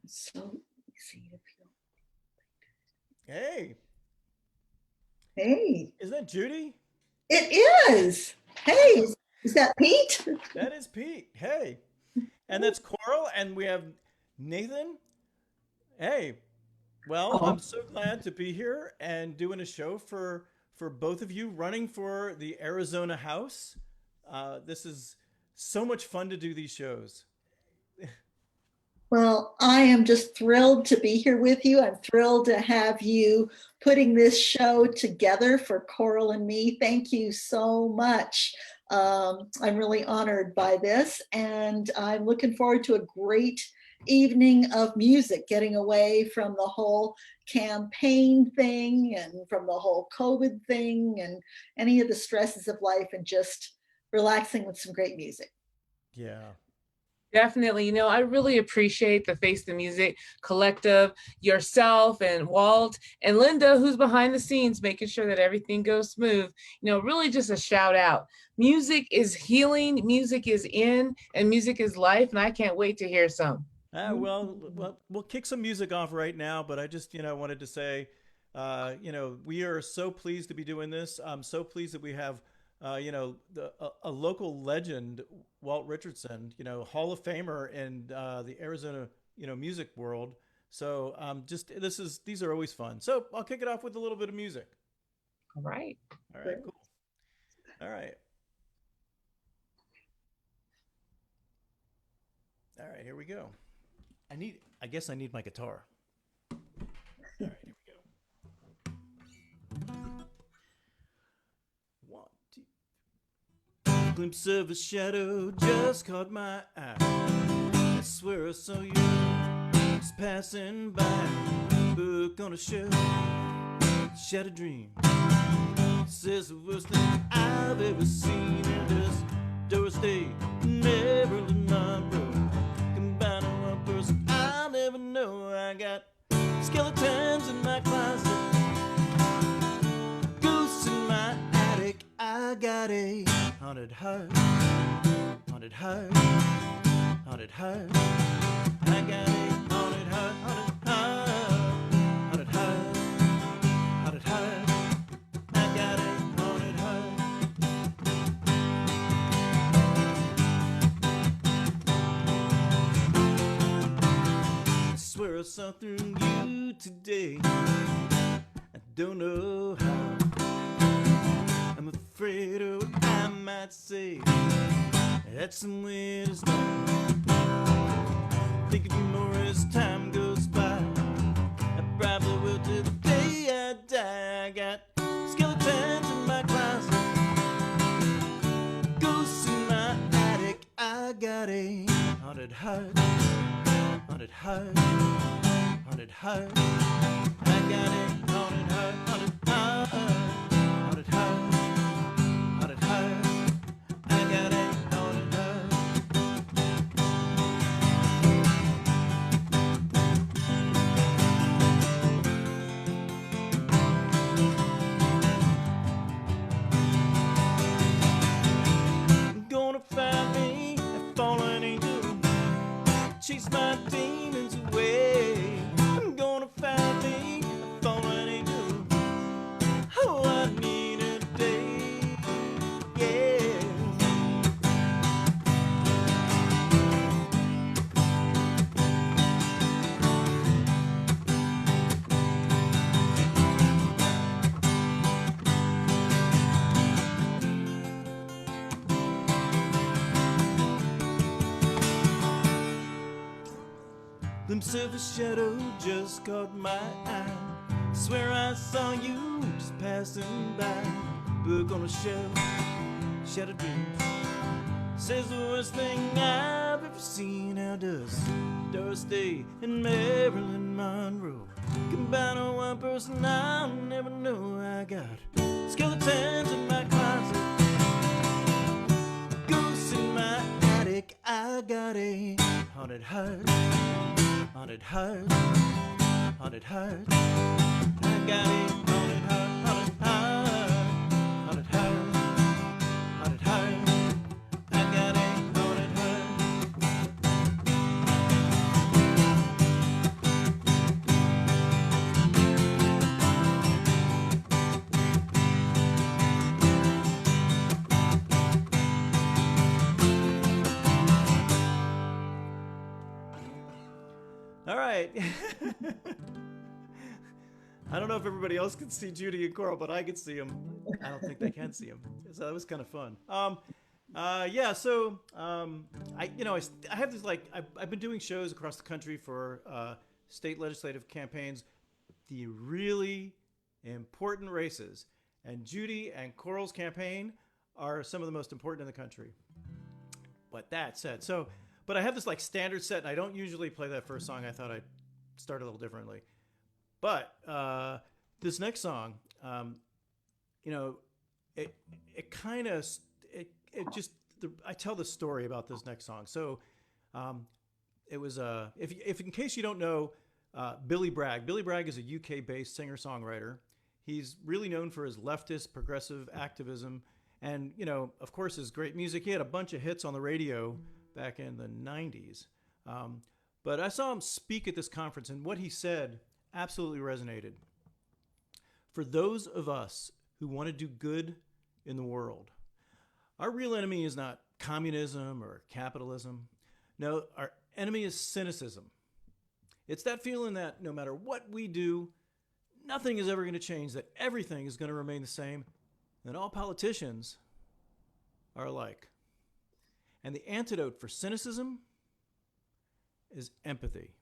So easy to feel. Hey, Hey, isn't that Judy? it is. Hey, is that Pete? That is Pete. Hey. And that's Coral, and we have Nathan. Hey. Well, Oh, I'm so glad to be here and doing a show for both of you running for the Arizona House. This is so much fun to do these shows. well, I am just thrilled to be here with you. I'm thrilled to have you putting this show together for Coral and me. Thank you so much. I'm really honored by this, and I'm looking forward to a great evening of music, getting away from the whole campaign thing and from the whole COVID thing and any of the stresses of life, and just relaxing with some great music. Yeah. Definitely. I really appreciate the Face the Music collective, yourself and Walt and Linda, who's behind the scenes, making sure that everything goes smooth. Really just a shout out. Music is healing, music is in, and music is life. And I can't wait to hear some. Well, we'll kick some music off right now, but I just, wanted to say, we are so pleased to be doing this. I'm so pleased that we have, a local legend, Walt Richardson, Hall of Famer in the Arizona, music world. So these are always fun. So I'll kick it off with a little bit of music. All right. All right, cool. All right. All right, here we go. I guess I need my guitar. All right, here we go. One, two. Glimpse of a shadow just caught my eye. I swear I saw you just passing by. Book on a shelf, shattered dream. Says the worst thing I've ever seen. And this Doris Day, Marilyn Monroe. Combining one person I'll never know. I got skeletons in my closet, ghosts in my attic. I got a haunted heart, haunted heart, haunted heart. I got a haunted heart, haunted heart, haunted heart, haunted heart. I got a haunted heart. I swear I saw through you today. I don't know how. I'm afraid of what I might say. That's some way to start. Think of you more as time goes by. I probably will till the day I die. I got skeletons in my closet, ghosts in my attic. I got a haunted heart, haunted heart, haunted heart. I got a haunted heart, haunted heart, haunted heart, haunted heart. I got a haunted heart. Gonna find me a fallen angel, chase my demons away. I'm gonna find me a fallen angel. Oh, I need a day, yeah. Glimpse of a shadow just caught my eye. Swear I saw you just passing by. Book on a shelf, shattered dreams. Says the worst thing I've ever seen. How does Doris Day and Marilyn Monroe combine on one person? I'll never know. I got skeletons in my closet, ghosts in my attic. I got a haunted heart, haunted heart, haunted heart. I got a haunted heart, haunted heart, haunted heart, haunted heart. I got a haunted heart. right. I don't know if everybody else can see Judy and Coral, but I can see them. I don't think they can see them. So that was kind of fun. Yeah. So I have this I've been doing shows across the country for state legislative campaigns, the really important races, and Judy and Coral's campaign are some of the most important in the country. But that said, but I have this standard set, and I don't usually play that first song. I thought I'd start a little differently. But this next song, I tell the story about this next song. So it was, if in case you don't know, Billy Bragg. Billy Bragg is a UK-based singer-songwriter. He's really known for his leftist, progressive activism, and of course, his great music. He had a bunch of hits on the radio back in the 90s. But I saw him speak at this conference, and what he said absolutely resonated. For those of us who want to do good in the world, our real enemy is not communism or capitalism. No, our enemy is cynicism. It's that feeling that no matter what we do, nothing is ever going to change, that everything is going to remain the same, and all politicians are alike. And the antidote for cynicism is empathy.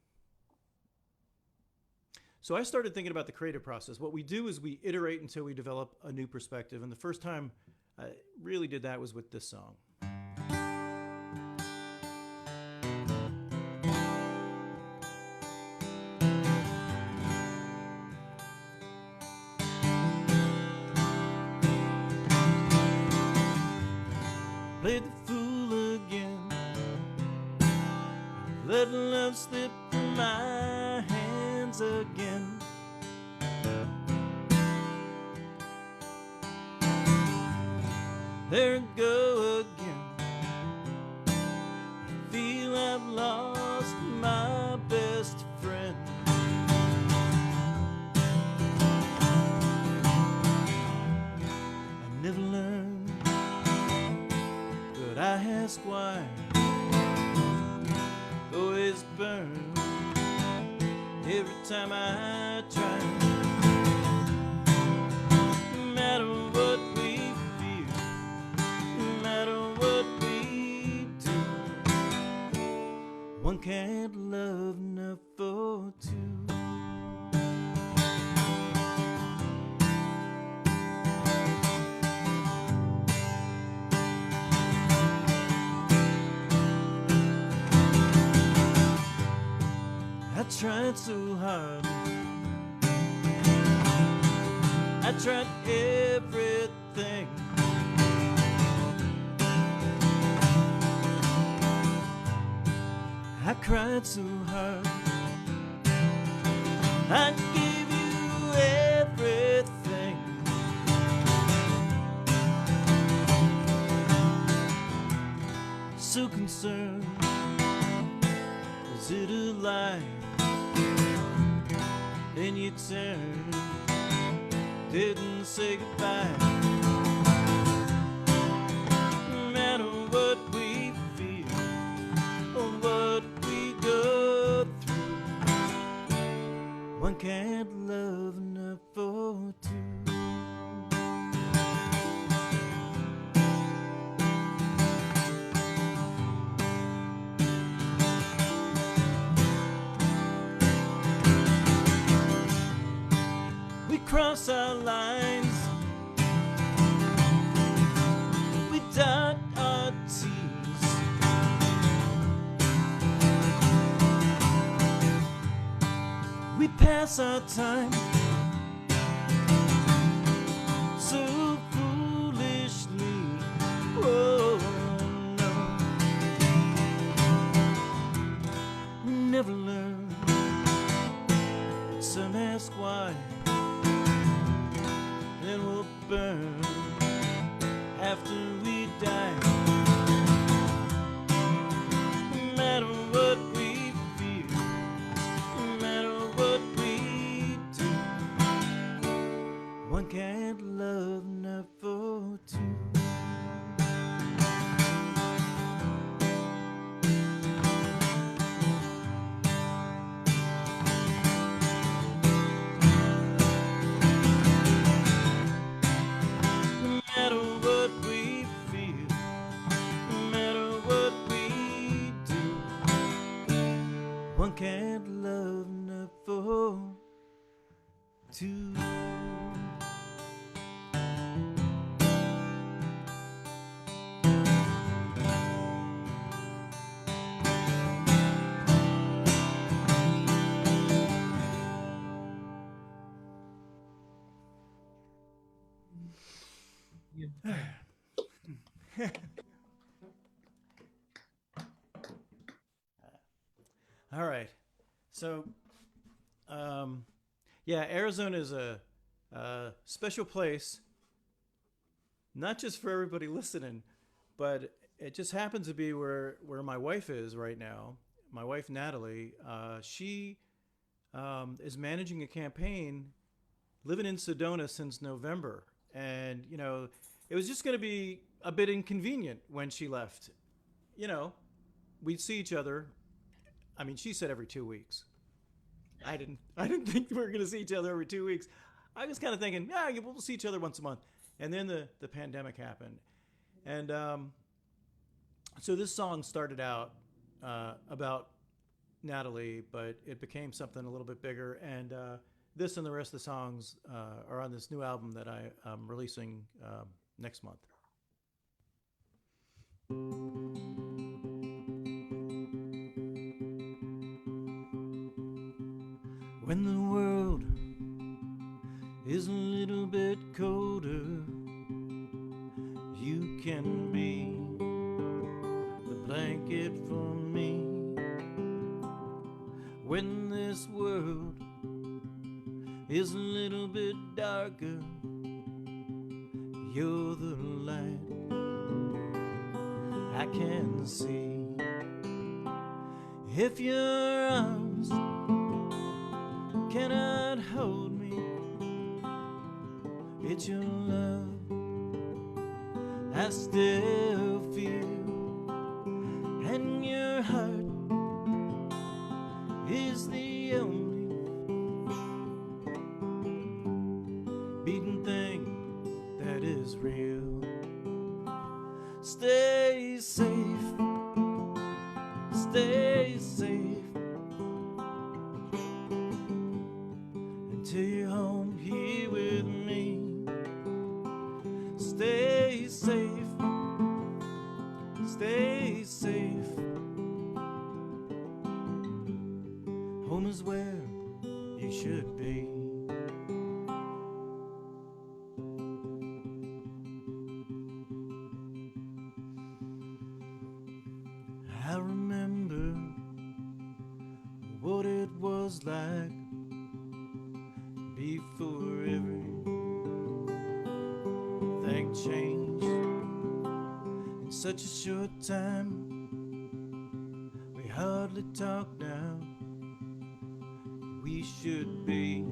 So I started thinking about the creative process. What we do is we iterate until we develop a new perspective. And the first time I really did that was with this song. Played the fool again, let love slip from my hands again. There I go again, I feel I've lost my best friend. I never learned, but I ask why. Always burn every time I try. No matter what we feel, no matter what we do, one can't love enough for two. I tried so hard, I tried everything. I cried so hard, I gave you everything. So concerned, was it a lie? Then you turned, didn't say goodbye. No matter what we feel or what we go through, one can't love enough for two. Cross our lines, we dot our T's, we pass our time so foolishly. Oh no, we never learn, but some ask why. Then we'll burn after we die. No matter what we feel, no matter what we do, one can't love enough for two. to All right. So, yeah, Arizona is a special place, not just for everybody listening, but it just happens to be where my wife is right now. My wife, Natalie, she is managing a campaign living in Sedona since November. And, you know, it was just going to be a bit inconvenient when she left. You know, we'd see each other. I mean, she said every 2 weeks. I didn't think we were going to see each other every 2 weeks. I was kind of thinking, yeah, we'll see each other once a month. And then the pandemic happened. And so this song started out about Natalie, but it became something a little bit bigger. And this and the rest of the songs are on this new album that I'm releasing next month. When the world is a little bit colder, you can be the blanket for me. When this world is a little bit darker, you're the light I can see. If your arms cannot hold me, it's your love I still feel, and your heart is the only beating thing that is real. Stay safe, stay safe, until you're home here with me. Stay safe, stay safe. Home is where you should be. I remember what it was like before everything changed. In such a short time, we hardly talk now. We should be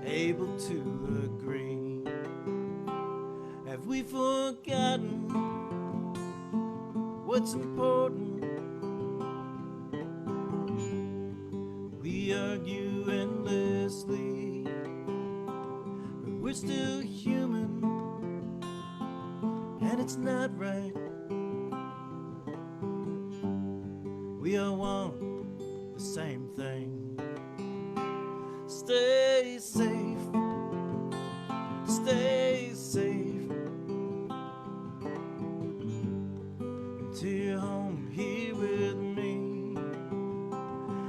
able to agree. Have we forgotten what's important? We argue endlessly, but we're still human, and it's not right. We all want the same thing. Stay safe, stay safe, until you're home here with me.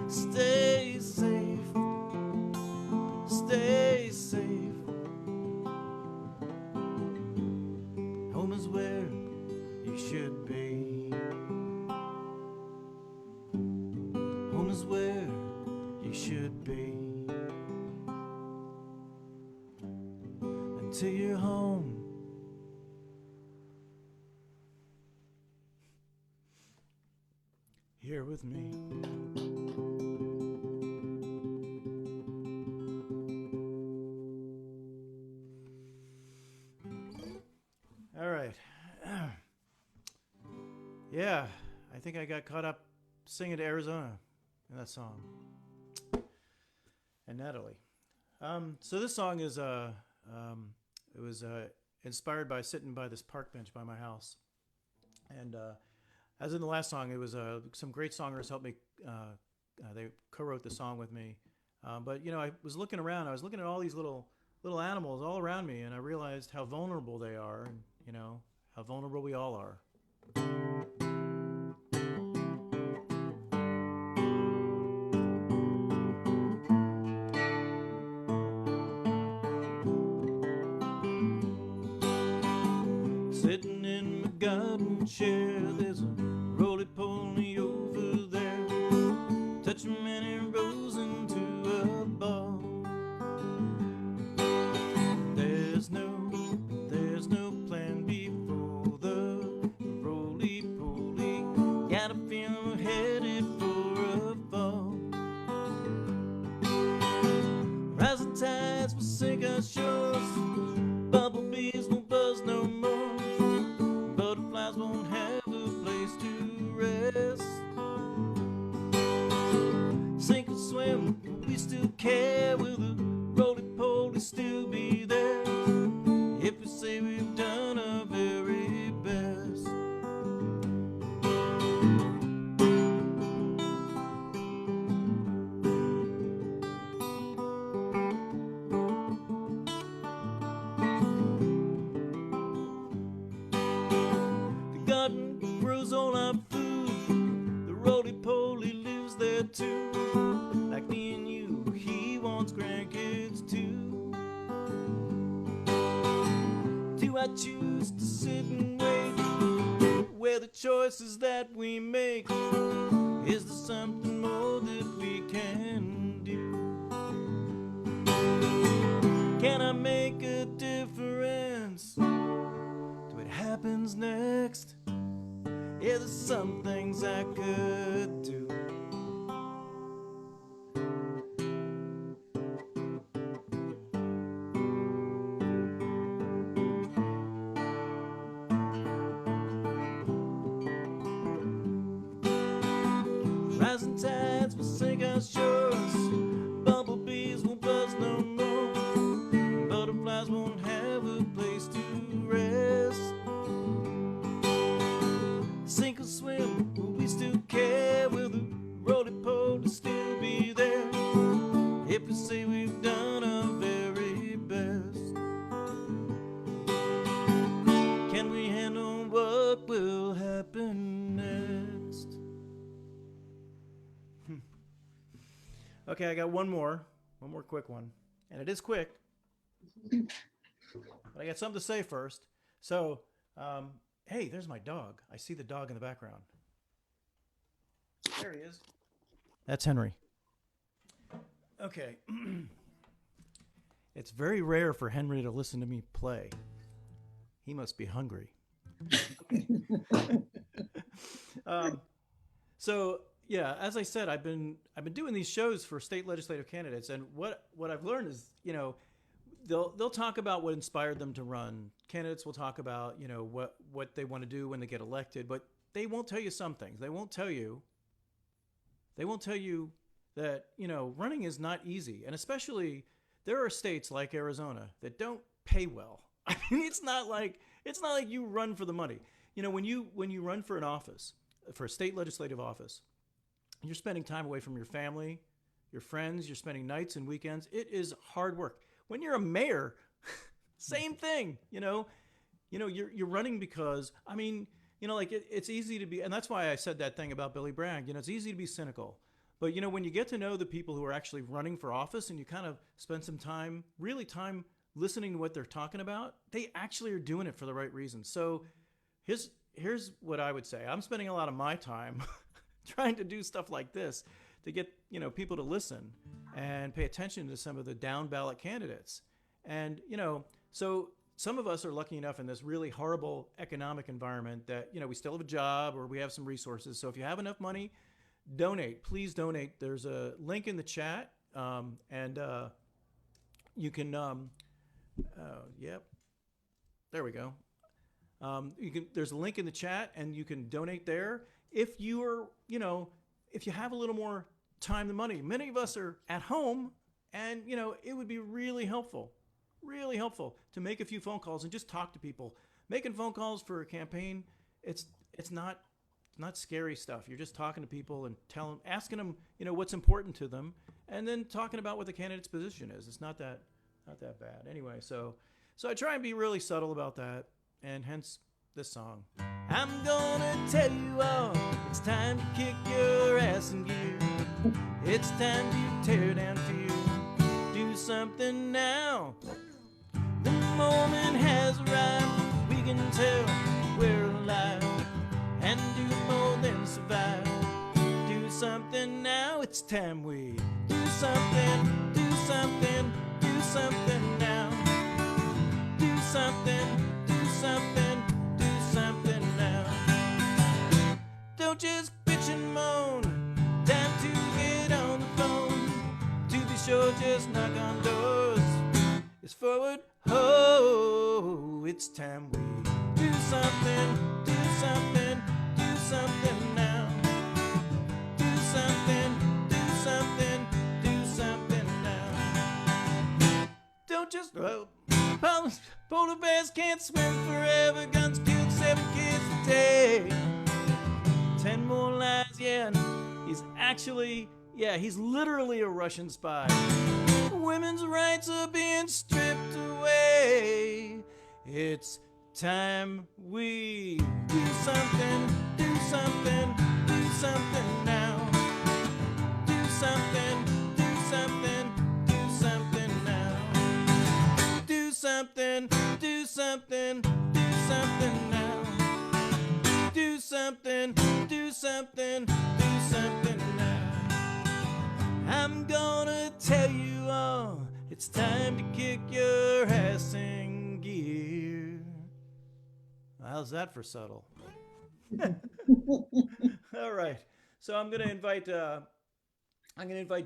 Stay safe, stay safe. Home is where you should be. Home is where you should be. Until you're home. Here with me. All right. Yeah, I think I got caught up singing to Arizona in that song. And Natalie. So this song is it was inspired by sitting by this park bench by my house. And as in the last song, it was some great songwriters helped me. They co-wrote the song with me. But I was looking around. I was looking at all these little animals all around me, and I realized how vulnerable they are, and how vulnerable we all are. Sitting in my garden chair, there's a roly-poly over there, touching many rows into a ball. There's no plan B for the roly-poly. Gotta feel I'm headed for a fall. Rising tides will sink our shores. Bumblebees won't buzz no more. Butterflies won't have a place to rest. Sink or swim, will we still care? Will the roly-poly still be there? If we say we've done our very best. The garden grows all our food. The roly-poly lives there too. Like me and you, he wants grandkids too. Do I choose to sit and wait? Where the choices that we make, is there something more that we can do? Can I make a difference to what happens next? Yeah, there's some things I could do. Rising tides will sink our shores. Bumblebees won't buzz no more. Butterflies won't have a place to rest. Sink or swim, will we still care? Will the roly-poly still be there? If we say we've done our very best. Can we handle what will happen next? Okay, I got one more quick one, and it is quick, but I got something to say first. So, hey, there's my dog. I see the dog in the background. There he is. That's Henry. Okay. It's very rare for Henry to listen to me play. He must be hungry. So yeah, as I said, I've been doing these shows for state legislative candidates, and what I've learned is, they'll talk about what inspired them to run. Candidates will talk about, what they want to do when they get elected, but they won't tell you some things. They won't tell you that, running is not easy, and especially there are states like Arizona that don't pay well. I mean, it's not like you run for the money. When you run for an office, for a state legislative office, you're spending time away from your family, your friends, you're spending nights and weekends. It is hard work. When you're a mayor, same thing, you're running because, it's easy to be, and that's why I said that thing about Billy Bragg, it's easy to be cynical. But, when you get to know the people who are actually running for office and you kind of spend some time listening to what they're talking about, they actually are doing it for the right reasons. So here's what I would say. I'm spending a lot of my time trying to do stuff like this to get, people to listen and pay attention to some of the down ballot candidates. And, so some of us are lucky enough in this really horrible economic environment that, we still have a job or we have some resources. So if you have enough money, donate. Please donate. There's a link in the chat, and you can. Yep. There we go. There's a link in the chat, and you can donate there. If you're, if you have a little more time than money, many of us are at home, and it would be really helpful to make a few phone calls and just talk to people. Making phone calls for a campaign, it's not scary stuff. You're just talking to people and asking them, what's important to them, and then talking about what the candidate's position is. It's not that bad. Anyway, so I try and be really subtle about that, and hence this song. I'm gonna tell you all, it's time to kick your ass in gear. It's time to tear down fear. Do something now. The moment has arrived. We can tell we're alive and do more than survive. Do something now. It's time we do something, do something, do something now. Do something, do something, do something now. Don't just bitch and moan. Time to get on the phone. To be sure, just knock on doors. It's forward, oh, it's time we do something, do something, do something now. Do something, do something, do something now. Don't just, polar bears can't swim forever. Guns killed 7 kids a day. 10 more lives, yeah. He's literally a Russian spy. Women's rights are being stripped away. It's time we do something, do something, do something now. Do something, do something, do something now. Do something, do something, do something now. Do something, do something, do something now. I'm gonna tell you all, it's time to kick your ass in gear. How's that for subtle? All right, so I'm gonna invite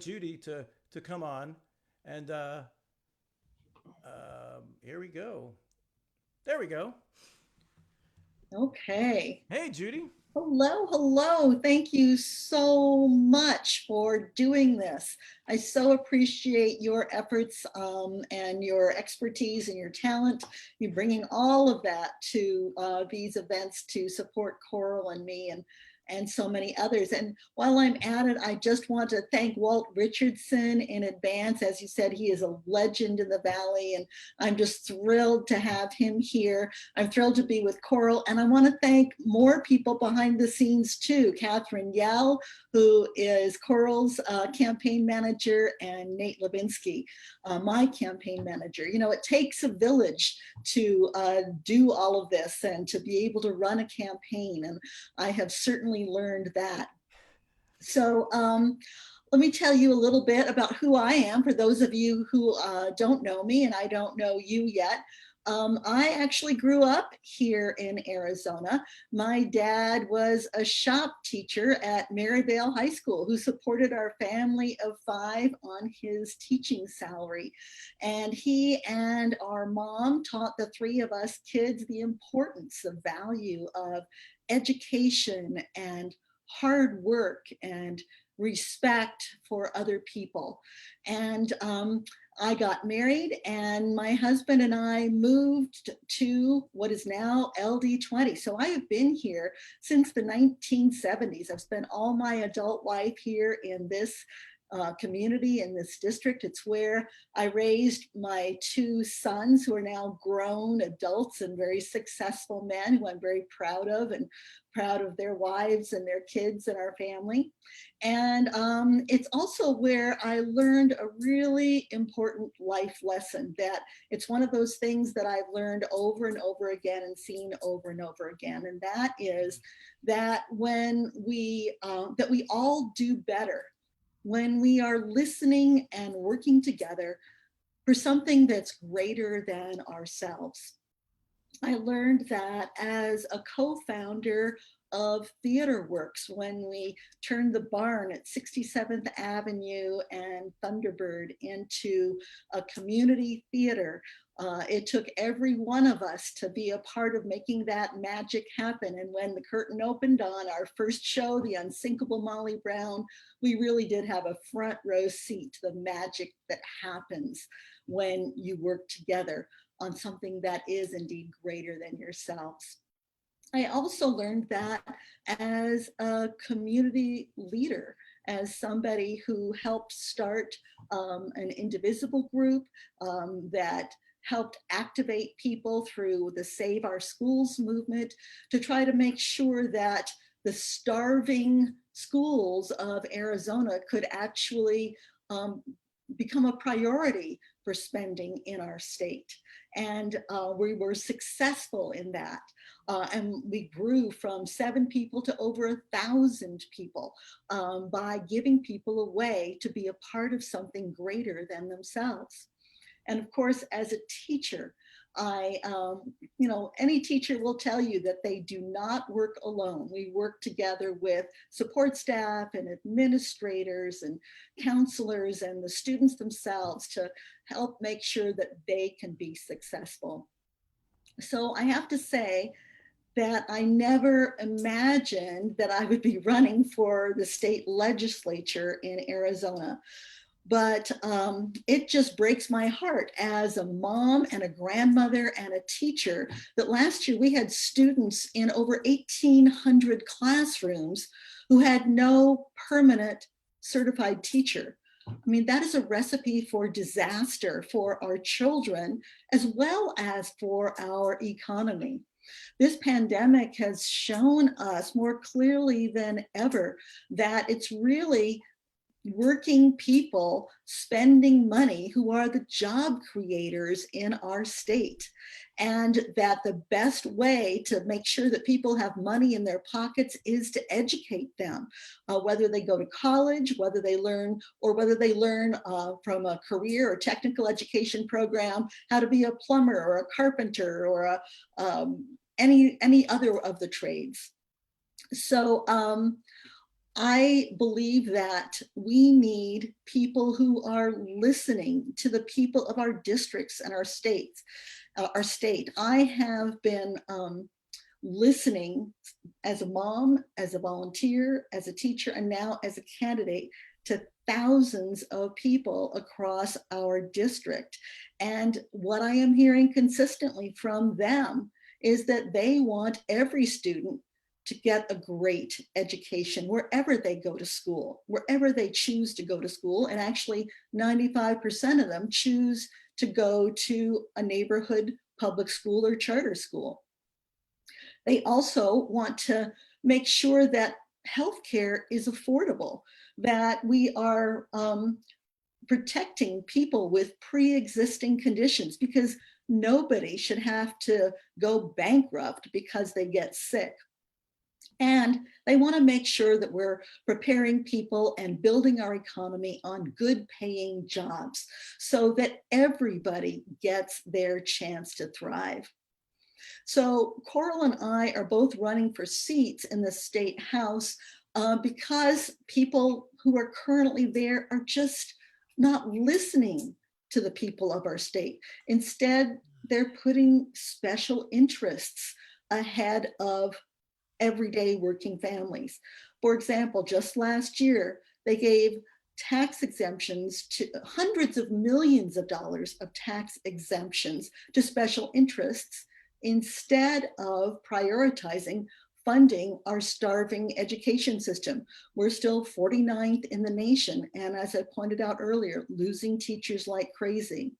Judy to come on, and here we go. There we go. Okay. Hey, Judy. Hello, hello. Thank you so much for doing this. I so appreciate your efforts and your expertise and your talent. You bringing all of that to these events to support Coral and me and so many others. And while I'm at it, I just want to thank Walt Richardson in advance. As you said, he is a legend in the Valley, and I'm just thrilled to have him here. I'm thrilled to be with Coral, and I want to thank more people behind the scenes too. Catherine Yell, who is Coral's campaign manager, and Nate Levinsky, my campaign manager. You know, it takes a village to do all of this and to be able to run a campaign, and I have certainly learned that. So let me tell you a little bit about who I am for those of you who don't know me, and I don't know you yet. I actually grew up here in Arizona. My dad was a shop teacher at Maryvale High School who supported our family of 5 on his teaching salary. And he and our mom taught the 3 of us kids the importance, the value of education and hard work and respect for other people. And I got married, and my husband and I moved to what is now LD20. So I have been here since the 1970s. I've spent all my adult life here in this community, in this district. It's where I raised my 2 sons, who are now grown adults and very successful men who I'm very proud of, and proud of their wives and their kids and our family. And it's also where I learned a really important life lesson, that it's one of those things that I've learned over and over again and seen over and over again. And that is that when that we all do better when we are listening and working together for something that's greater than ourselves. I learned that as a co-founder of Theater Works, when we turned the barn at 67th Avenue and Thunderbird into a community theater. It took every one of us to be a part of making that magic happen. And when the curtain opened on our first show, The Unsinkable Molly Brown, we really did have a front row seat to the magic that happens when you work together on something that is indeed greater than yourselves. I also learned that as a community leader, as somebody who helped start an indivisible group that helped activate people through the Save Our Schools movement to try to make sure that the starving schools of Arizona could actually become a priority for spending in our state. And we were successful in that. And we grew from 7 people to over 1,000 people by giving people a way to be a part of something greater than themselves. And of course, as a teacher, any teacher will tell you that they do not work alone. We work together with support staff and administrators and counselors and the students themselves to help make sure that they can be successful. So I have to say that I never imagined that I would be running for the state legislature in Arizona. But it just breaks my heart as a mom and a grandmother and a teacher that last year we had students in over 1,800 classrooms who had no permanent certified teacher. I mean, that is a recipe for disaster for our children as well as for our economy. This pandemic has shown us more clearly than ever that it's really working people spending money who are the job creators in our state, and that the best way to make sure that people have money in their pockets is to educate them, whether they go to college, whether they learn from a career or technical education program how to be a plumber or a carpenter or any other of the trades. So I believe that we need people who are listening to the people of our districts and our states, our state. I have been listening as a mom, as a volunteer, as a teacher, and now as a candidate to thousands of people across our district. And what I am hearing consistently from them is that they want every student to get a great education wherever they go to school, wherever they choose to go to school. And actually 95% of them choose to go to a neighborhood public school or charter school. They also want to make sure that healthcare is affordable, that we are protecting people with pre-existing conditions, because nobody should have to go bankrupt because they get sick. And they want to make sure that we're preparing people and building our economy on good paying jobs so that everybody gets their chance to thrive. So Coral and I are both running for seats in the state house because people who are currently there are just not listening to the people of our state. Instead, they're putting special interests ahead of everyday working families. For example, just last year, they gave tax exemptions to hundreds of millions of dollars of tax exemptions to special interests instead of prioritizing funding our starving education system. We're still 49th in the nation. And as I pointed out earlier, losing teachers like crazy.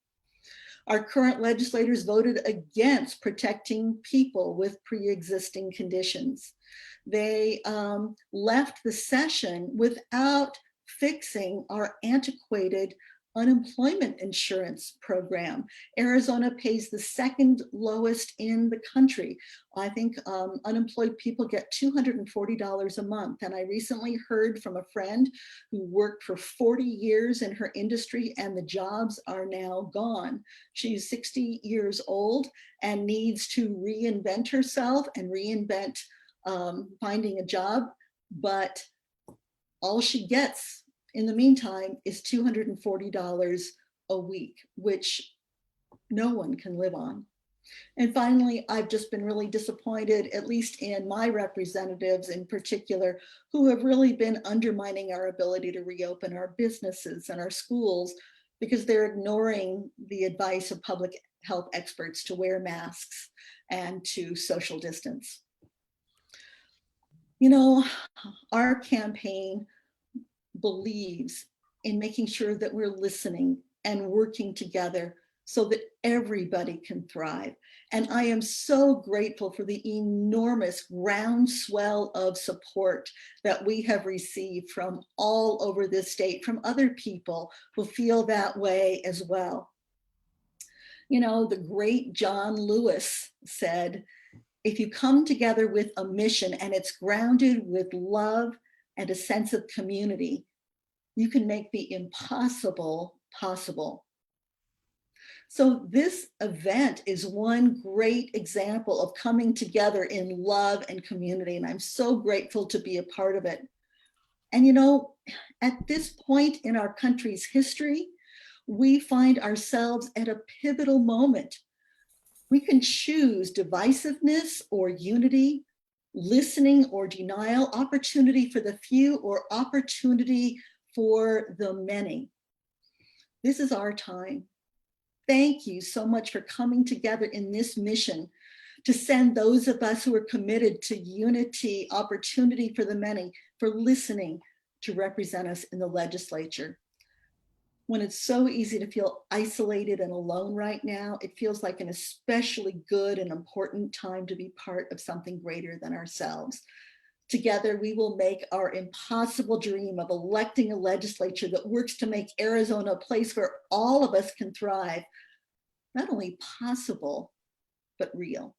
Our current legislators voted against protecting people with pre-existing conditions. They left the session without fixing our antiquated unemployment insurance program. Arizona pays the second lowest in the country. I think unemployed people get $240 a month. And I recently heard from a friend who worked for 40 years in her industry and the jobs are now gone. She's 60 years old and needs to reinvent herself and reinvent finding a job, but all she gets in the meantime is $240 a week, which no one can live on. And finally, I've just been really disappointed, at least in my representatives in particular, who have really been undermining our ability to reopen our businesses and our schools because they're ignoring the advice of public health experts to wear masks and to social distance. You know, our campaign believes in making sure that we're listening and working together so that everybody can thrive. And I am so grateful for the enormous groundswell of support that we have received from all over this state, from other people who feel that way as well. You know, the great John Lewis said, if you come together with a mission and it's grounded with love and a sense of community, you can make the impossible possible. So this event is one great example of coming together in love and community, and I'm so grateful to be a part of it. And you know, at this point in our country's history, we find ourselves at a pivotal moment. We can choose divisiveness or unity, listening or denial, opportunity for the few or opportunity for the many. This is our time. Thank you so much for coming together in this mission to send those of us who are committed to unity, opportunity for the many, for listening to represent us in the legislature. When it's so easy to feel isolated and alone right now, it feels like an especially good and important time to be part of something greater than ourselves. Together, we will make our impossible dream of electing a legislature that works to make Arizona a place where all of us can thrive, not only possible, but real.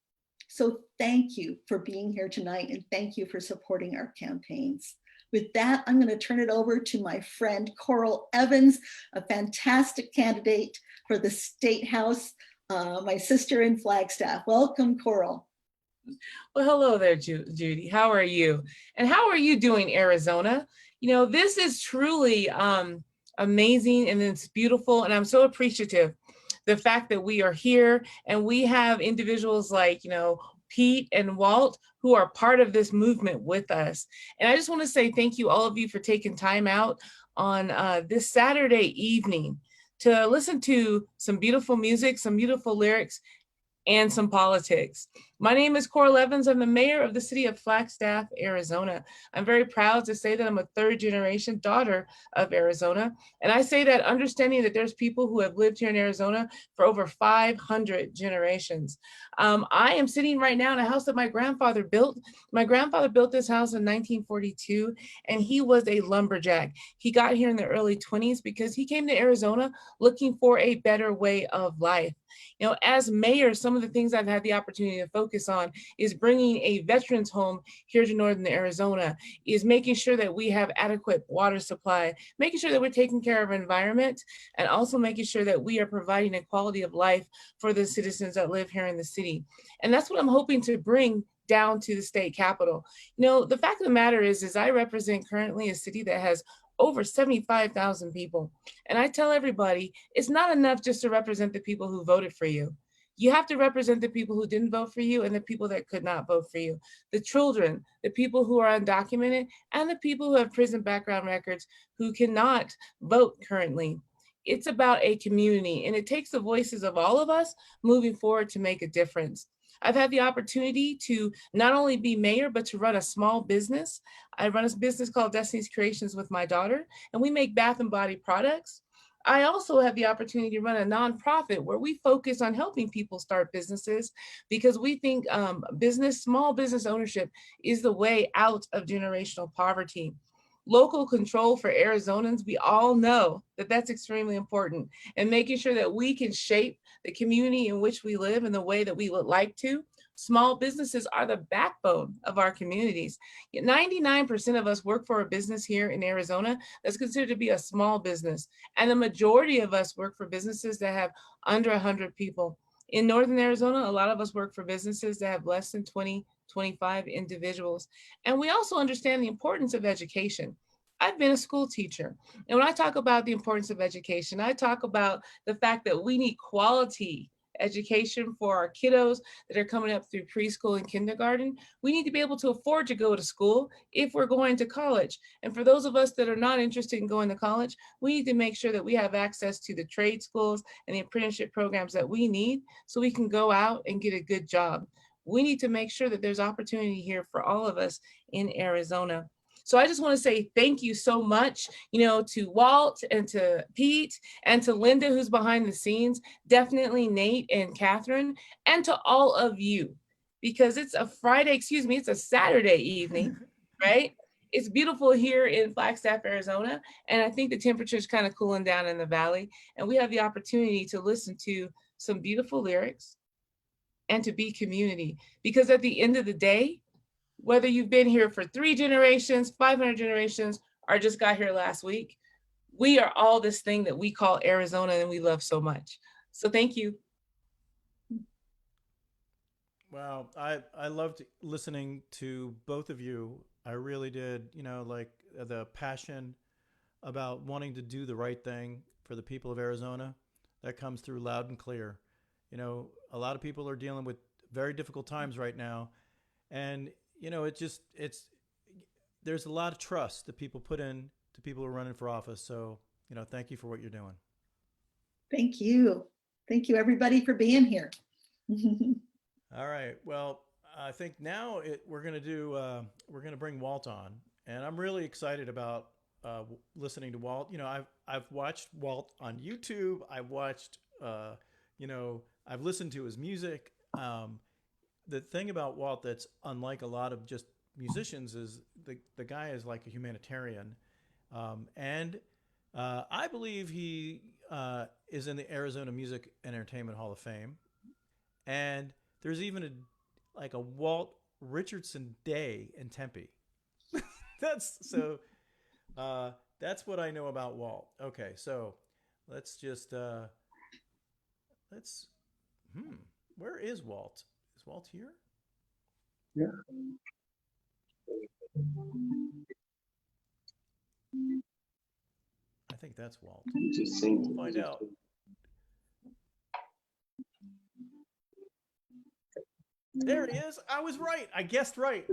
So thank you for being here tonight, and thank you for supporting our campaigns. With that, I'm going to turn it over to my friend Coral Evans, a fantastic candidate for the State House, my sister in Flagstaff. Welcome, Coral. Well, hello there, Judy. How are you? And how are you doing, Arizona? You know, this is truly amazing, and it's beautiful, and I'm so appreciative the fact that we are here and we have individuals like, you know, Pete and Walt, who are part of this movement with us. And I just want to say thank you, all of you, for taking time out on this Saturday evening to listen to some beautiful music, some beautiful lyrics, and some politics. My name is Coral Evans. I'm the mayor of the city of Flagstaff, Arizona. I'm very proud to say that I'm a third-generation daughter of Arizona. And I say that understanding that there's people who have lived here in Arizona for over 500 generations. I am sitting right now in a house that my grandfather built. My grandfather built this house in 1942, and he was a lumberjack. He got here in the early 20s because he came to Arizona looking for a better way of life. You know, as mayor, some of the things I've had the opportunity to focus on is bringing a veterans home here to Northern Arizona, is making sure that we have adequate water supply, making sure that we're taking care of our environment, and also making sure that we are providing a quality of life for the citizens that live here in the city. And that's what I'm hoping to bring down to the state capitol. You know, the fact of the matter is I represent currently a city that has over 75,000 people. And I tell everybody, it's not enough just to represent the people who voted for you. You have to represent the people who didn't vote for you and the people that could not vote for you. The children, the people who are undocumented, and the people who have prison background records who cannot vote currently. It's about a community, and it takes the voices of all of us moving forward to make a difference. I've had the opportunity to not only be mayor, but to run a small business. I run a business called Destiny's Creations with my daughter, and we make bath and body products. I also have the opportunity to run a nonprofit where we focus on helping people start businesses, because we think small business ownership is the way out of generational poverty. Local control for Arizonans, we all know that that's extremely important, and making sure that we can shape the community in which we live in the way that we would like to. Small businesses are the backbone of our communities. Yet 99% of us work for a business here in Arizona that's considered to be a small business. And the majority of us work for businesses that have under 100 people. In Northern Arizona, a lot of us work for businesses that have less than 20, 25 individuals. And we also understand the importance of education. I've been a school teacher. And when I talk about the importance of education, I talk about the fact that we need quality education for our kiddos that are coming up through preschool and kindergarten. We need to be able to afford to go to school if we're going to college. And for those of us that are not interested in going to college, we need to make sure that we have access to the trade schools and the apprenticeship programs that we need so we can go out and get a good job. We need to make sure that there's opportunity here for all of us in Arizona. So I just want to say thank you so much, to Walt and to Pete and to Linda, who's behind the scenes, definitely Nate and Catherine, and to all of you, because it's a Friday, it's a Saturday evening, right? It's beautiful here in Flagstaff, Arizona, and I think the temperature is kind of cooling down in the valley, and we have the opportunity to listen to some beautiful lyrics and to be community. Because at the end of the day, whether you've been here for 3 generations, 500 generations, or just got here last week, we are all this thing that we call Arizona and we love so much. So thank you. Wow, I loved listening to both of you. I really did. Like the passion about wanting to do the right thing for the people of Arizona, that comes through loud and clear. A lot of people are dealing with very difficult times right now, and there's a lot of trust that people put in to people who are running for office. So, thank you for what you're doing. Thank you. Thank you, everybody, for being here. All right. Well, I think now we're going to bring Walt on, and I'm really excited about listening to Walt. I've watched Walt on YouTube. I've watched, I've listened to his music. The thing about Walt that's unlike a lot of just musicians is the guy is like a humanitarian, and I believe he is in the Arizona Music and Entertainment Hall of Fame, and there's even a Walt Richardson Day in Tempe. That's what I know about Walt. Okay, so let's just where is Walt? Is Walt here? Yeah. I think that's Walt. Just sing. We'll find out. There he is. I was right. I guessed right.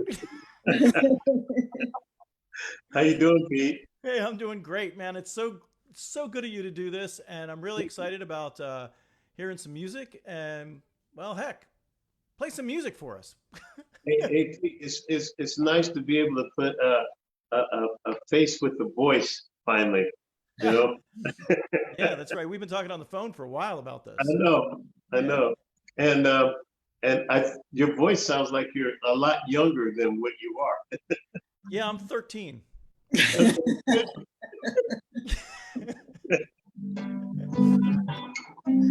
How you doing, Pete? Hey, I'm doing great, man. It's so good of you to do this, and I'm really excited about hearing some music. And well, heck, play some music for us. Hey, Pete, it's nice to be able to put a face with the voice finally. Yeah, that's right. We've been talking on the phone for a while about this. I know, and your voice sounds like you're a lot younger than what you are. Yeah, I'm 13.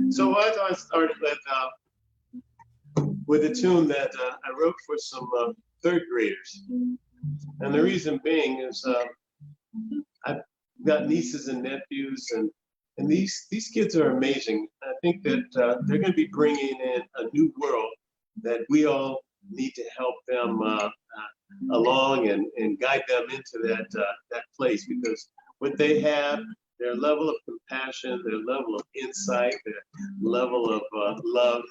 So I thought I started with a tune that I wrote for some third graders, and the reason being is I've got nieces and nephews, and these kids are amazing. I think that they're going to be bringing in a new world that we all need to help them along and guide them into that place, because what they have, their level of compassion, their level of insight, their level of love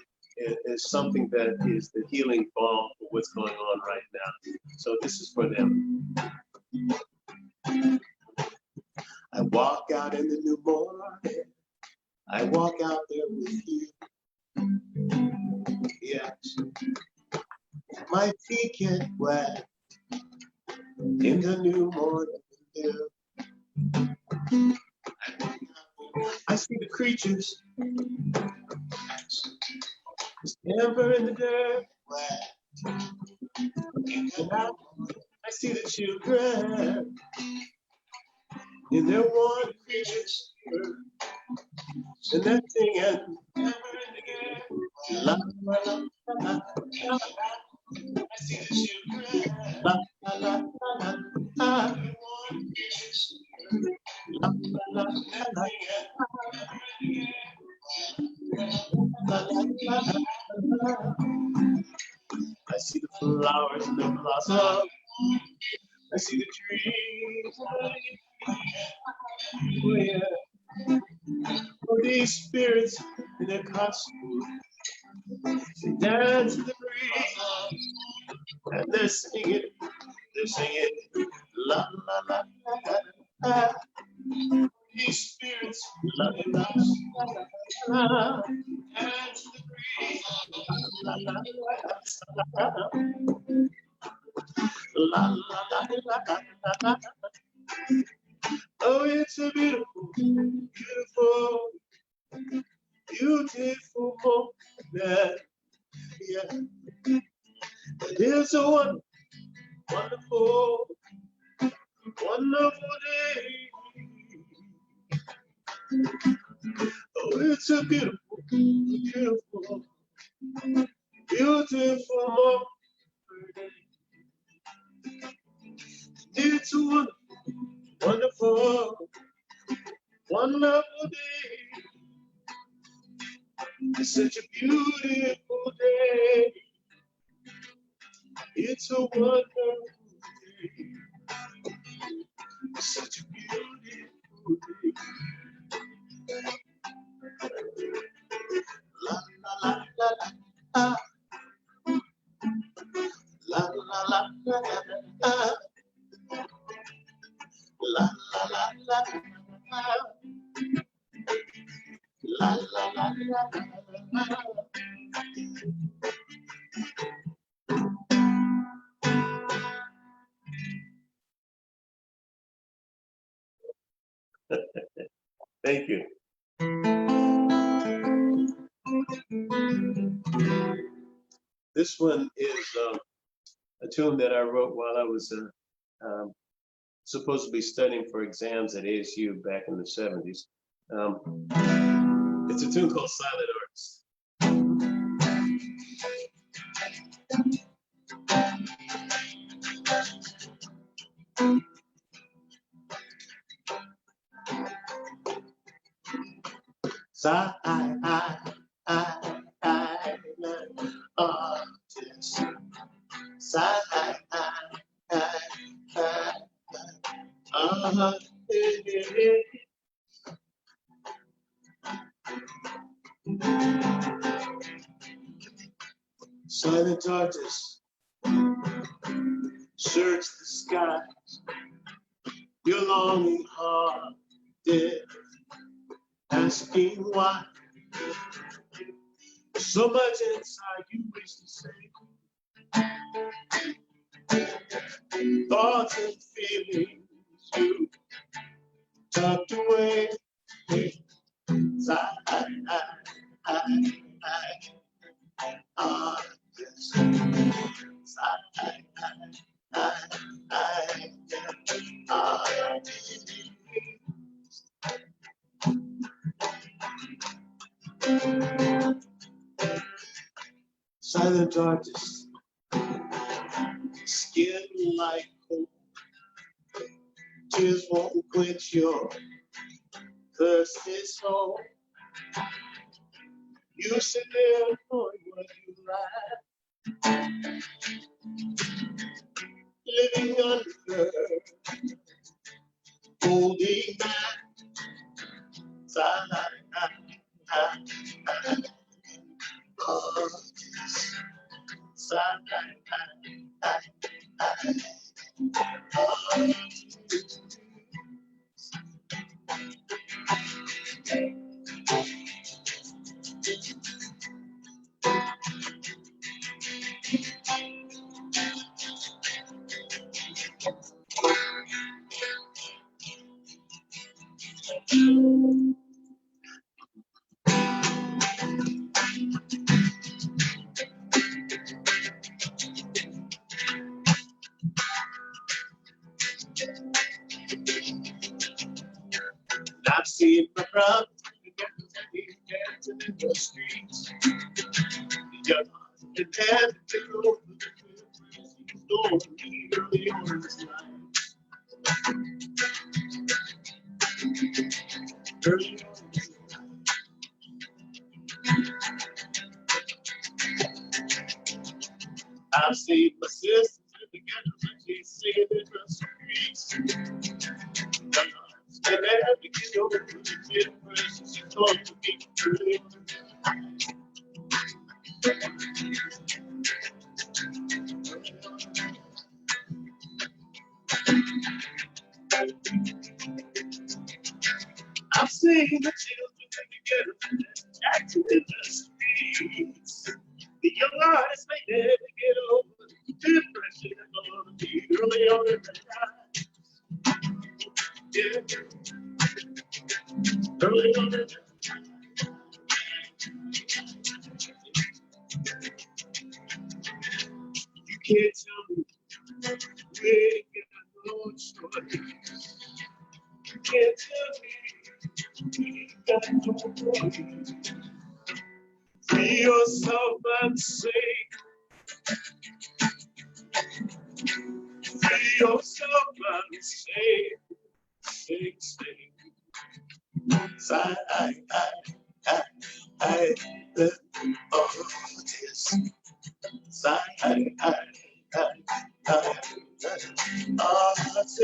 is something that is the healing balm for what's going on right now. So this is for them. I walk out in the new morning. I walk out there with you. Yes. My feet get wet in the new morning dew. I see the creatures never in the dirt. And I see the children in their warm creatures, and they're singing never in the dirt. La, la, la, la, la, la. I see the children. La, la, la, la, la, la. La, la, la, la, la. I see the flowers and the blossom. I see the trees. Oh, yeah. Oh, these spirits in their costumes, they dance to the breeze, and they're singing, la la la la la. These spirits loving us, la la la, dance to the breeze, la la la la la. La la la la la la. Oh, it's a beautiful, beautiful, beautiful moment. Yeah, it is a wonderful, wonderful day. Oh, it's a beautiful, beautiful, beautiful moment. It's a wonderful, wonderful day. It's such a beautiful day. It's a wonderful day. It's such a beautiful day. La la la la la. La la la la la. La la la la la. La la la la la. Thank you. This one is a tune that I wrote while I was supposed to be studying for exams at ASU back in the 70s. It's a tune called Silent Artist. Silent artist. Silent Silent artist, search the skies, your longing heart dead, asking why. So much inside you wish to say, thoughts and feelings you tucked away. Silent artist, skin like coal, tears won't quench your thirsty soul. You sit there knowing what you like, living under, holding back. Silent I've seen my brother dancing in the streets. Young and dancing over the door early on in his life. Early on in his life. I've seen my sisters together when she's singing in the streets. And then we get over to the first, she told me to be early on in his life. I've seen the children together, acting in the streets. The young artists may never get over the depression of early on in the night. Yeah, early on in the night. You can't tell me where you got no choice. You can't tell me where you got no choice. Free yourself and say, free yourself and say, say. I let all this. I all this.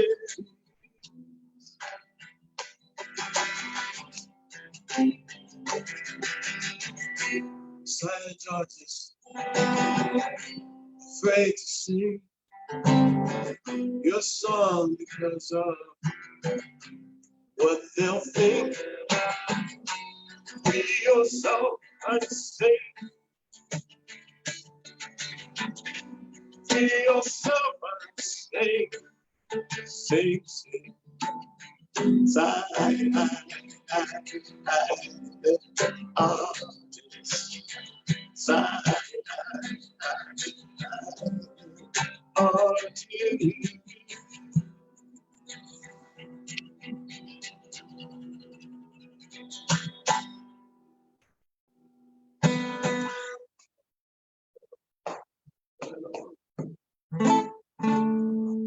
Silent artists, afraid to sing your song because of what they'll think. Be yourself and say, be yourself and say.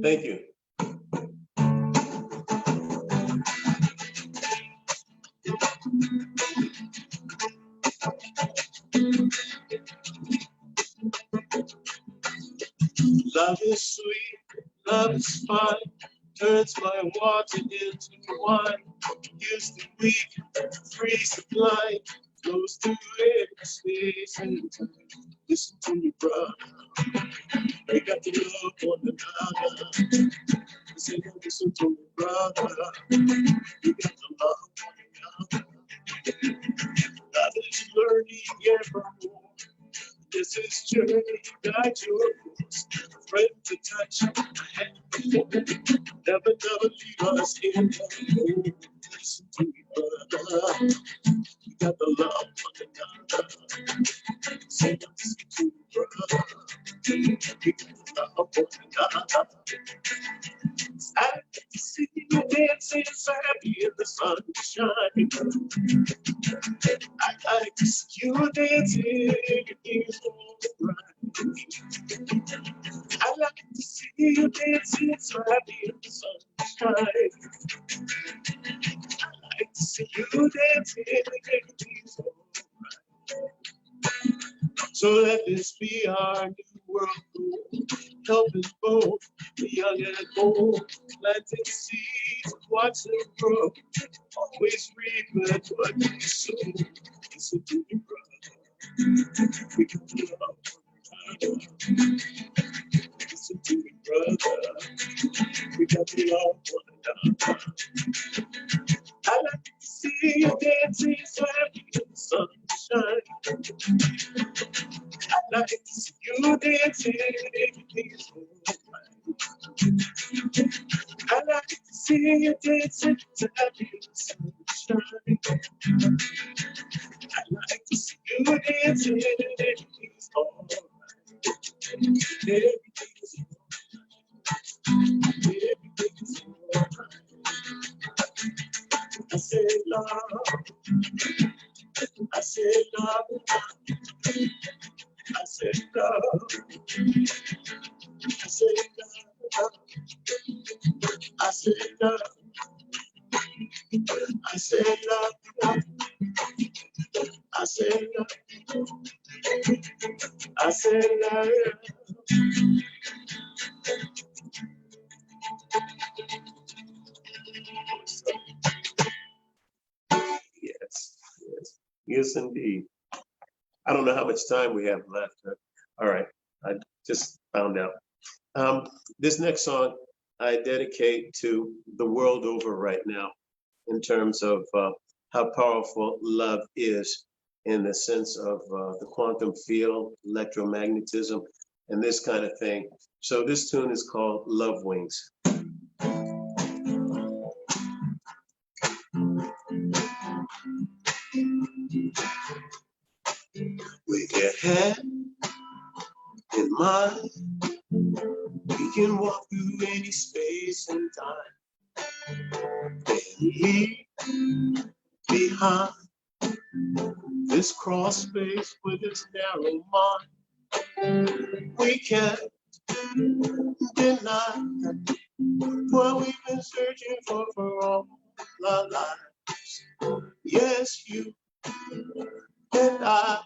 Thank you. Love is sweet, love is fine, turns my water into wine. Used to weak, freeze the blind, flows through air, space and time. Listen to me, brother. We got to love one another. Listen to me, brother. We got to love one another. Love is learning evermore. This is journey I chose. Friend to touch, hand to hold. Never leave us in the cold. Listen to me, brother. We got to love one another. Say listen to me, brother. We got to love one another. I like to see you dancing so happy in the sunshine. I like to see you dancing, everything's all right. I like to see you dancing so happy in the sunshine. I like to see you dancing, everything's all right. So let this be our new world goal. Helping both the young and old, planting seeds, watch them grow. Always reap what you sow. Listen to me, brother. We can do it all. Listen to me, brother. We got to love one another. I like to see you dancing so happy in the sunshine. I like to see you dancing, everything's all right. I like to see you dancing so happy in the sunshine. I like to see you dancing, everything's all right. Everything's all right. Everything's all right. I said love. I said love. I said love. I said love. I said love. I said love. I said love. I said love. Yes, indeed. I don't know how much time we have left. All right, I just found out. This next song I dedicate to the world over right now in terms of how powerful love is in the sense of the quantum field, electromagnetism. and this kind of thing. So this tune is called Love Wings. With your hand in mine, we can walk through any space and time and leave behind this cross space with its narrow mind. We can't deny what we've been searching for all our lives. Yes, you and I,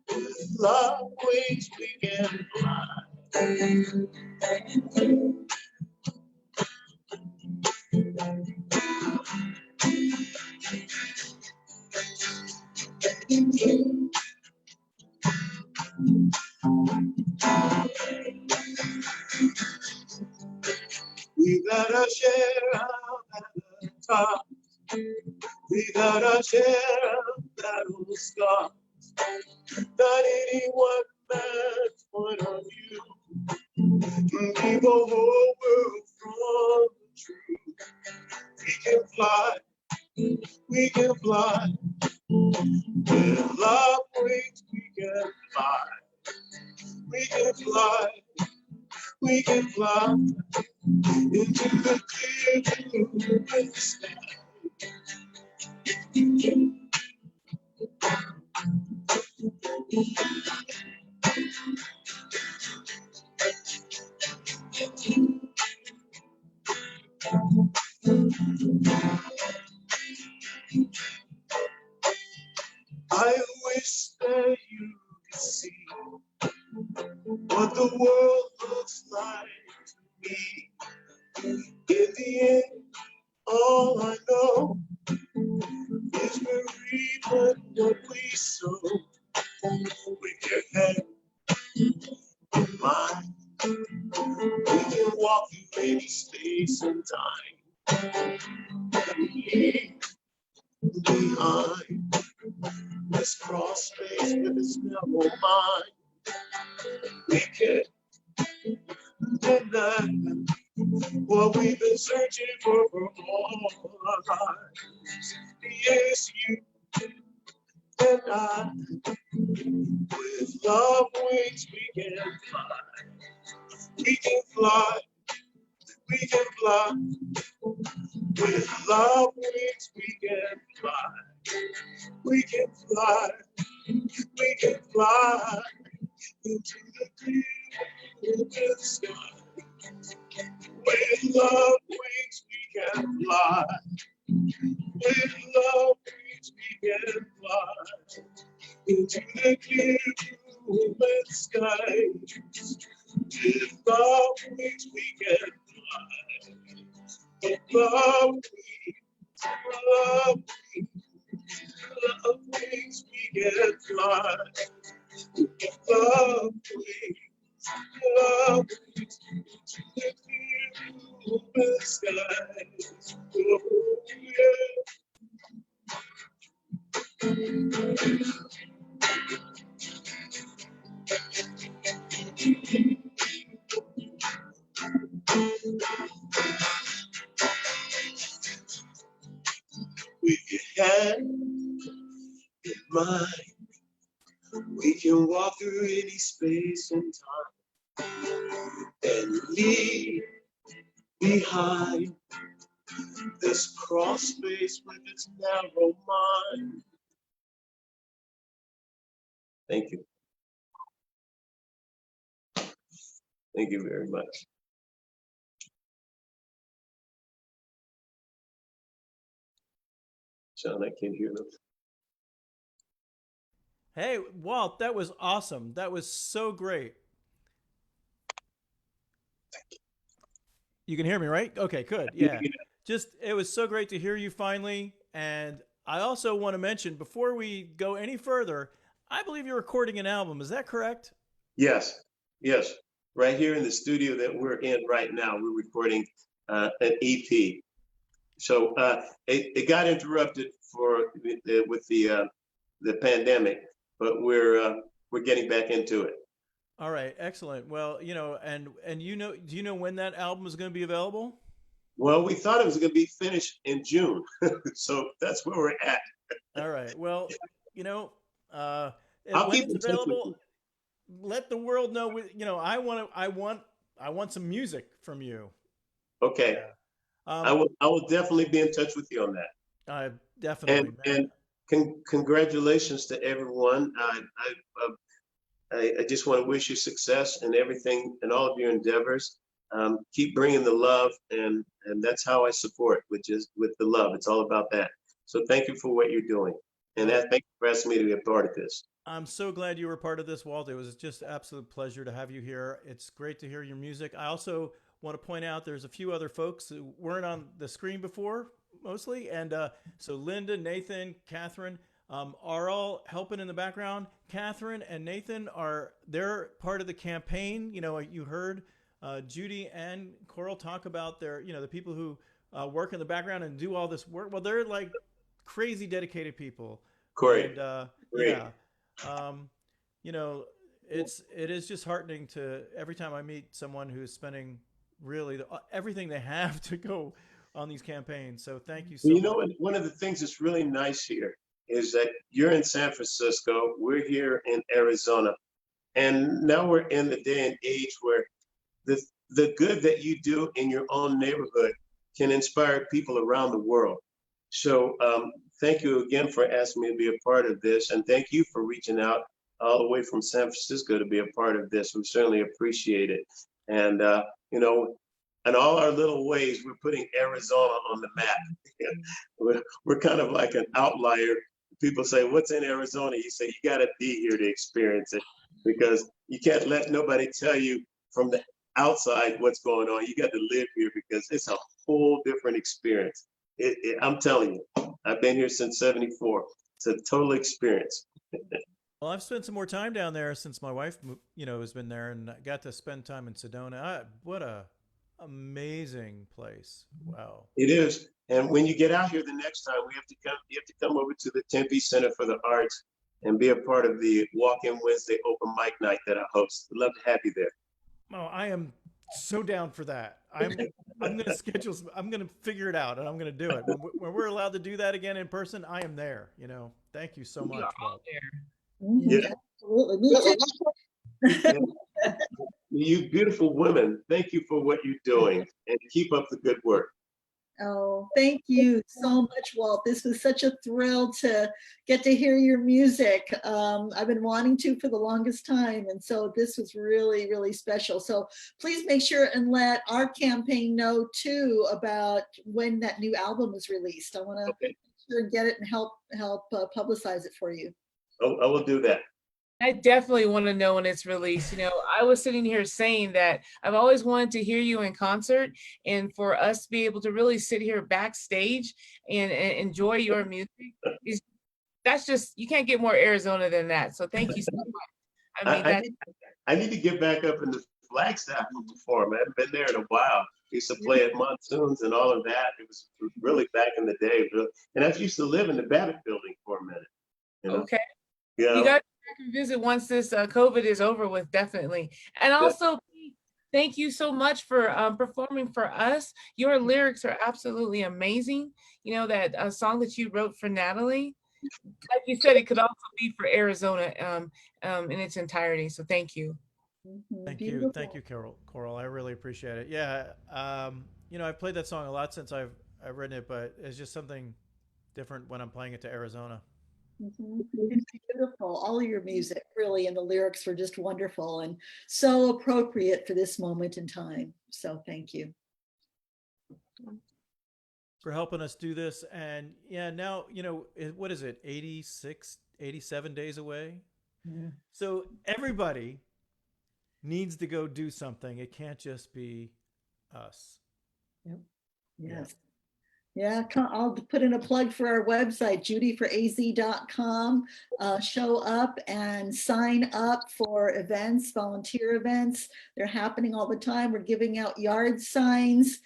with love wings we can fly. We got our share of top. We got our share of battle scars. Not any one man's point of view can keep a whole world from the truth. We can fly, we can fly. With love wings, we can fly. We can fly, we can fly into the clear blue sky. I wish that you could see what the world looks like to me. In the end, all I know is we're reaping what we sow. With your hand in mine, we can walk through any space and time. And leave behind this cross space with its narrow mind. We can't deny what we've been searching for all our lives. Yes, you and I, with love wings we can fly. We can fly, we can fly. With love wings we can fly. We can fly, we can fly into the clear sky. With love wings we can fly. With love wings we can fly into the clear blue sky. With love wings we can fly. With love wings, love wings, love wings we can fly. With love wings, love wings into the clear blue sky. Oh, yeah. With your hand in mine, we can walk through any space and time and leave behind this cross space with its narrow mind. Thank you. Thank you very much. Sean, I can't hear them. Hey, Walt, that was awesome. That was so great. You can hear me, right? Okay, good. Yeah. Just, it was so great to hear you finally. And I also want to mention, before we go any further, I believe you're recording an album. Is that correct? Yes, yes. Right here in the studio that we're in right now, we're recording an EP. So it got interrupted with the pandemic, but we're getting back into it. All right, excellent. Well, and do you know when that album is going to be available? Well, we thought it was going to be finished in June, so that's where we're at. All right. Well, you know, uh, I'll when keep it's in touch with available, you. let the world know. I want some music from you. Okay, Yeah. I Um, will definitely be in touch with you on that. I And definitely, man. and congratulations to everyone. I just want to wish you success in everything and all of your endeavors. Keep bringing the love, and that's how I support, which is with the love. It's all about that. So thank you for what you're doing, and Well, thank you for asking me to be a part of this. I'm so glad you were part of this, Walt. It was just absolute pleasure to have you here. It's great to hear your music. I also want to point out there's a few other folks who weren't on the screen before, mostly, and so Linda, Nathan, Catherine are all helping in the background. Catherine and Nathan they're part of the campaign. You heard Judy and Coral talk about the people who work in the background and do all this work. Well, they're like crazy dedicated people, Great, and great. yeah, um, you know, it is just heartening to every time I meet someone who's spending really everything they have to go on these campaigns. So thank you Well, so you know much. what? One of the things that's really nice here is that you're in San Francisco, we're here in Arizona, and now we're in the day and age where the the good that you do in your own neighborhood can inspire people around the world. So thank you again for asking me to be a part of this, and thank you for reaching out all the way from San Francisco to be a part of this. We certainly appreciate it, and you know, in all our little ways, we're putting Arizona on the map. we're kind of like an outlier. People say, "What's in Arizona?" You say, "You got to be here to experience it," because you can't let nobody tell you from the outside what's going on. You got to live here because it's a whole different experience. I'm telling you, I've been here since '74. It's a total experience. Well, I've spent some more time down there since my wife, has been there, and I got to spend time in Sedona. What a amazing place! Wow. It is. And when you get out here the next time, we have to come. You have to come over to the Tempe Center for the Arts and be a part of the Walk-In Wednesday open mic night that I host. I'd love to have you there. Oh, I am so down for that. I'm gonna schedule. I'm gonna figure it out, and I'm gonna do it when we're allowed to do that again in person. I am there. Thank you so We are much, all Walt. there. Mhm, Yeah. absolutely. Me too. And you beautiful women, thank you for what you're doing and keep up the good work. Oh, thank you so much, Walt. This was such a thrill to get to hear your music. I've been wanting to for the longest time, and so this was really, really special. So please make sure and let our campaign know too about when that new album is released. I want to Okay. make sure and get it and help publicize it for you. I will do that. I definitely want to know when it's released. I was sitting here saying that I've always wanted to hear you in concert, and for us to be able to really sit here backstage and enjoy your music is that's just you can't get more Arizona than that. So thank you so much. I mean I, I that need I need to get back up in the Flagstaff and perform. I haven't been there in a while. I used to play at monsoons and all of that. It was really back in the day. And I used to live in the Babbitt building for a minute, you know. okay. You Yeah. got to come visit once this COVID is over with, definitely. And That, also, Pete, thank you so much for performing for us. Your lyrics are absolutely amazing. That song that you wrote for Natalie, like you said, it could also be for Arizona in its entirety. So thank you. Mhm, Thank you, beautiful. Coral. I really appreciate it. Yeah, I've played that song a lot since I've written it, but it's just something different when I'm playing it to Arizona. Mhm. It's beautiful. All of your music, really, and the lyrics were just wonderful and so appropriate for this moment in time. So thank you. For helping us do this. And yeah, now, what is it, 86, 87 days away? Yeah. So everybody needs to go do something. It can't just be us. Yep. Yeah. Yes. Yeah, I'll put in a plug for our website, judyforaz.com. Show up and sign up for events, volunteer events. They're happening all the time. We're giving out yard signs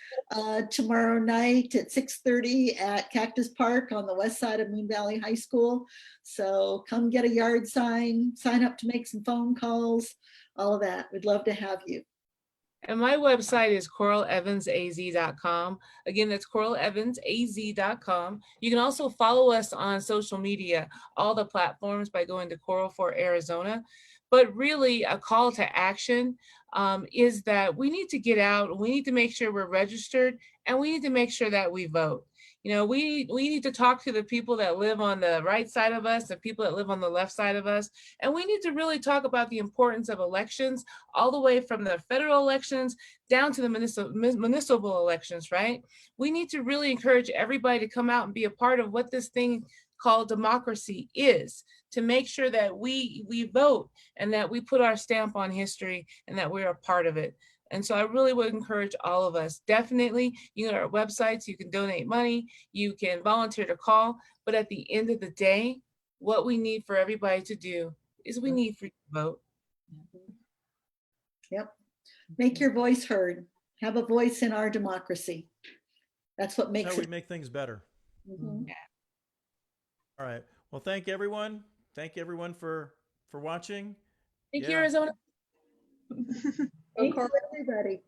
tomorrow night at 6:30 at Cactus Park on the west side of Moon Valley High School. So come get a yard sign up to make some phone calls, all of that. We'd love to have you. And my website is coralevansaz.com. Again, that's coralevansaz.com. You can also follow us on social media, all the platforms, by going to Coral for Arizona. But really, a call to action is that we need to get out, we need to make sure we're registered, and we need to make sure that we vote. You know, we need to talk to the people that live on the right side of us, the people that live on the left side of us, and we need to really talk about the importance of elections, all the way from the federal elections down to the municipal elections, right? We need to really encourage everybody to come out and be a part of what this thing called democracy is, to make sure that we vote and that we put our stamp on history and that we're a part of it. And so I really would encourage all of us. Definitely, you know, our websites, you can donate money, you can volunteer to call, but at the end of the day, what we need for everybody to do is we need for you to vote. Yep. Make your voice heard. Have a voice in our democracy. That's what makes How we it. make things better. Mhm. All right. Well, thank everyone. Thank everyone for watching. Thank you, Yeah. Arizona. Go Coral, everybody.